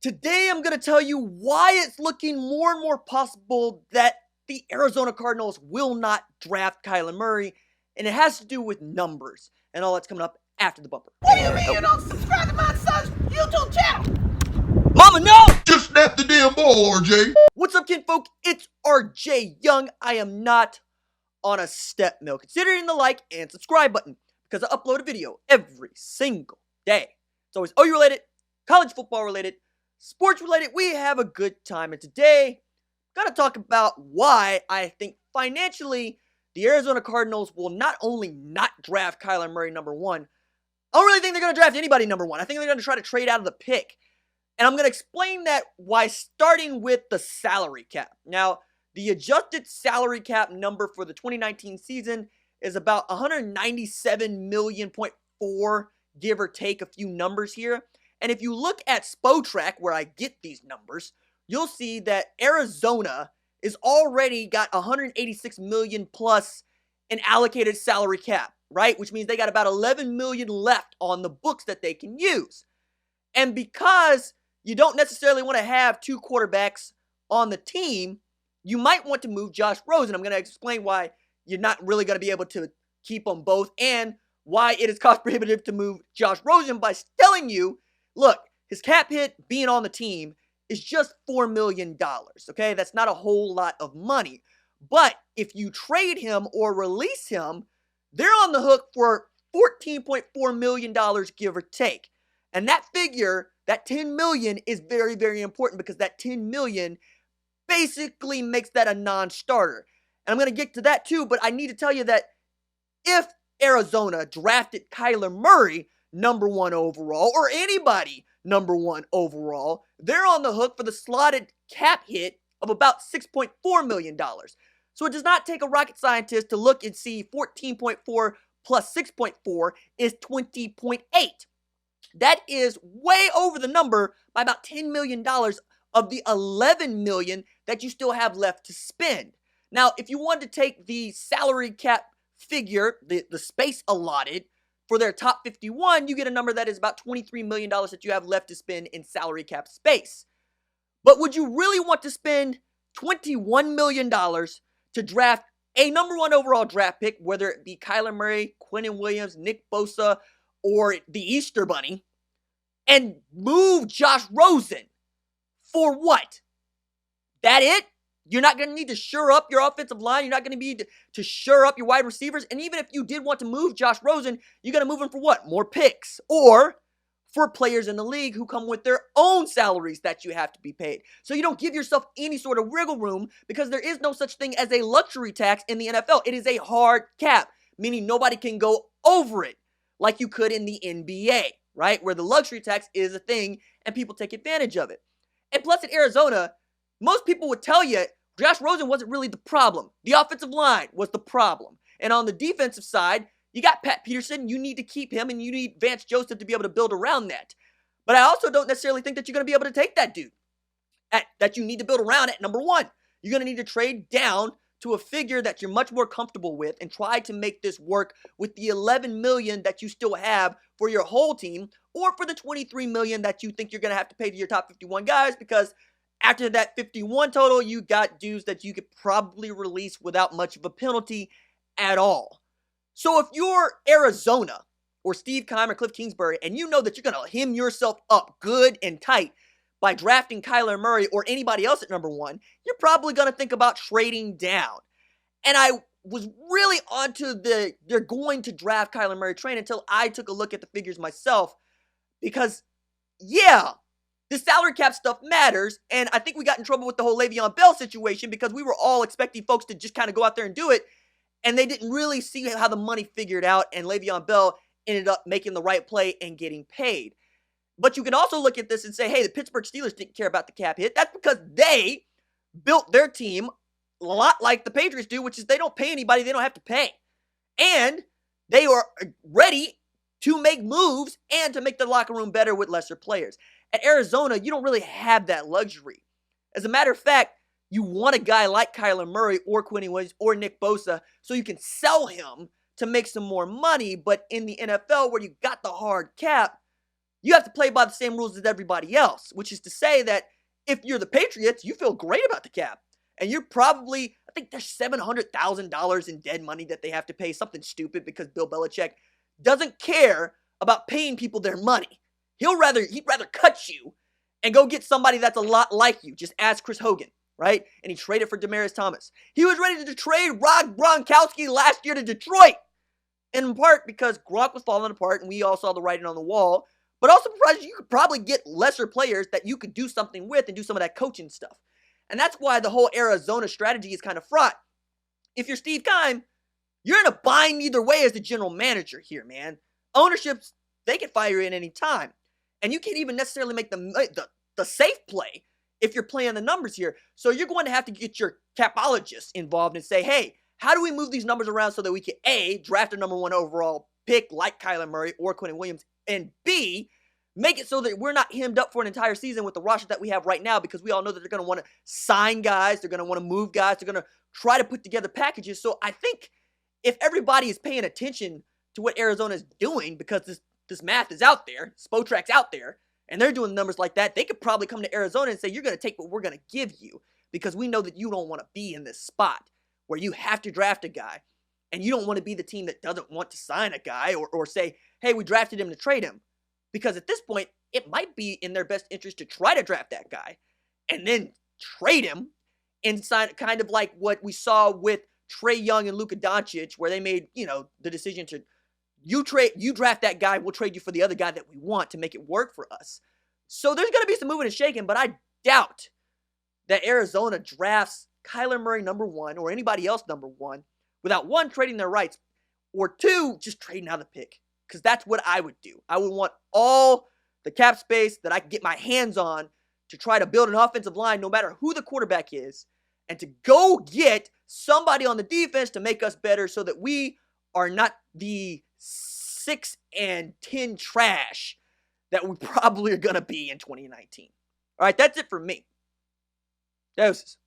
Today I'm going to tell you why it's looking more and more possible that the Arizona Cardinals will not draft Kyler Murray, and it has to do with numbers, and all that's coming up after the bumper. What do you mean you don't subscribe to my son's YouTube channel? Mama, no! Just snap the damn ball, RJ. What's up, kinfolk? It's RJ Young. I am not on a step mill. Consider hitting the like and subscribe button because I upload a video every single day. It's always OU related, college football related, sports related. We have a good time, and today I'm going to talk about why I think financially the Arizona Cardinals will not only not draft Kyler Murray number one, I don't really think they're going to draft anybody number one. I think they're going to try to trade out of the pick. And I'm going to explain that why, starting with the salary cap. Now, the adjusted salary cap number for the 2019 season is about $197.4 million, give or take a few numbers here. And if you look at Spotrac, where I get these numbers, you'll see that Arizona is already got $186 million plus in allocated salary cap, right? Which means they got about $11 million left on the books that they can use. And because you don't necessarily want to have two quarterbacks on the team, you might want to move Josh Rosen. I'm going to explain why you're not really going to be able to keep them both and why it is cost prohibitive to move Josh Rosen by telling you, look, his cap hit being on the team is just $4 million, okay? That's not a whole lot of money. But if you trade him or release him, they're on the hook for $14.4 million, give or take. And that figure, that $10 million, is very, very important because that $10 million basically makes that a non-starter. And I'm going to get to that too, but I need to tell you that if Arizona drafted Kyler Murray number one overall, or anybody number one overall, they're on the hook for the slotted cap hit of about $6.4 million. So it does not take a rocket scientist to look and see 14.4 plus 6.4 is 20.8. That is way over the number by about $10 million of the $11 million that you still have left to spend. Now, if you wanted to take the salary cap figure, the space allotted for their top 51, you get a number that is about $23 million that you have left to spend in salary cap space. But would you really want to spend $21 million to draft a number one overall draft pick, whether it be Kyler Murray, Quinnen Williams, Nick Bosa, or the Easter Bunny, and move Josh Rosen for what? That it? You're not going to need to shore up your offensive line. You're not going to need to shore up your wide receivers. And even if you did want to move Josh Rosen, you're going to move him for what? More picks. Or for players in the league who come with their own salaries that you have to be paid. So you don't give yourself any sort of wiggle room because there is no such thing as a luxury tax in the NFL. It is a hard cap, meaning nobody can go over it like you could in the NBA, right? Where the luxury tax is a thing and people take advantage of it. And plus in Arizona, most people would tell you Josh Rosen wasn't really the problem. The offensive line was the problem. And on the defensive side, you got Pat Peterson. You need to keep him, and you need Vance Joseph to be able to build around that. But I also don't necessarily think that you're going to be able to take that dude that you need to build around at number one. You're going to need to trade down to a figure that you're much more comfortable with and try to make this work with the $11 million that you still have for your whole team, or for the $23 million that you think you're going to have to pay to your top 51 guys, because after that 51 total, you got dudes that you could probably release without much of a penalty at all. So if you're Arizona or Steve Keim or Cliff Kingsbury, and you know that you're going to hem yourself up good and tight by drafting Kyler Murray or anybody else at number one, you're probably going to think about trading down. And I was really onto they're going to draft Kyler Murray train until I took a look at the figures myself, because, yeah, the salary cap stuff matters, and I think we got in trouble with the whole Le'Veon Bell situation because we were all expecting folks to just kind of go out there and do it, and they didn't really see how the money figured out, and Le'Veon Bell ended up making the right play and getting paid. But you can also look at this and say, hey, the Pittsburgh Steelers didn't care about the cap hit. That's because they built their team a lot like the Patriots do, which is they don't pay anybody they don't have to pay. And they are ready to make moves and to make the locker room better with lesser players. At Arizona, you don't really have that luxury. As a matter of fact, you want a guy like Kyler Murray or Quinnen Williams or Nick Bosa so you can sell him to make some more money. But in the NFL, where you got the hard cap, you have to play by the same rules as everybody else, which is to say that if you're the Patriots, you feel great about the cap. And you're probably, I think there's $700,000 in dead money that they have to pay, something stupid, because Bill Belichick doesn't care about paying people their money. He'd rather cut you and go get somebody that's a lot like you. Just ask Chris Hogan, right? And he traded for Demaryius Thomas. He was ready to trade Rob Gronkowski last year to Detroit, in part because Gronk was falling apart and we all saw the writing on the wall, but also because you could probably get lesser players that you could do something with and do some of that coaching stuff. And that's why the whole Arizona strategy is kind of fraught. If you're Steve Keim, you're in a bind either way as the general manager here, man. Ownerships, they can fire you at any time. And you can't even necessarily make the safe play if you're playing the numbers here. So you're going to have to get your capologists involved and say, hey, how do we move these numbers around so that we can, A, draft a number 1 overall pick like Kyler Murray or Quentin Williams, and B, make it so that we're not hemmed up for an entire season with the roster that we have right now, because we all know that they're going to want to sign guys, they're going to want to move guys, they're going to try to put together packages. So I think if everybody is paying attention to what Arizona is doing, because this math is out there, Spotrac's out there, and they're doing numbers like that, they could probably come to Arizona and say, you're going to take what we're going to give you, because we know that you don't want to be in this spot where you have to draft a guy, and you don't want to be the team that doesn't want to sign a guy or say, hey, we drafted him to trade him. Because at this point, it might be in their best interest to try to draft that guy and then trade him and sign, kind of like what we saw with Trae Young and Luka Doncic, where they made, the decision to, you draft that guy, we'll trade you for the other guy that we want to make it work for us. So there's going to be some moving and shaking, but I doubt that Arizona drafts Kyler Murray number 1 or anybody else number 1 without, 1, trading their rights, or 2, just trading out the pick. Because that's what I would do. I would want all the cap space that I can get my hands on to try to build an offensive line no matter who the quarterback is, and to go get somebody on the defense to make us better so that we are not the 6-10 trash that we probably are going to be in 2019. All right, that's it for me. Doses.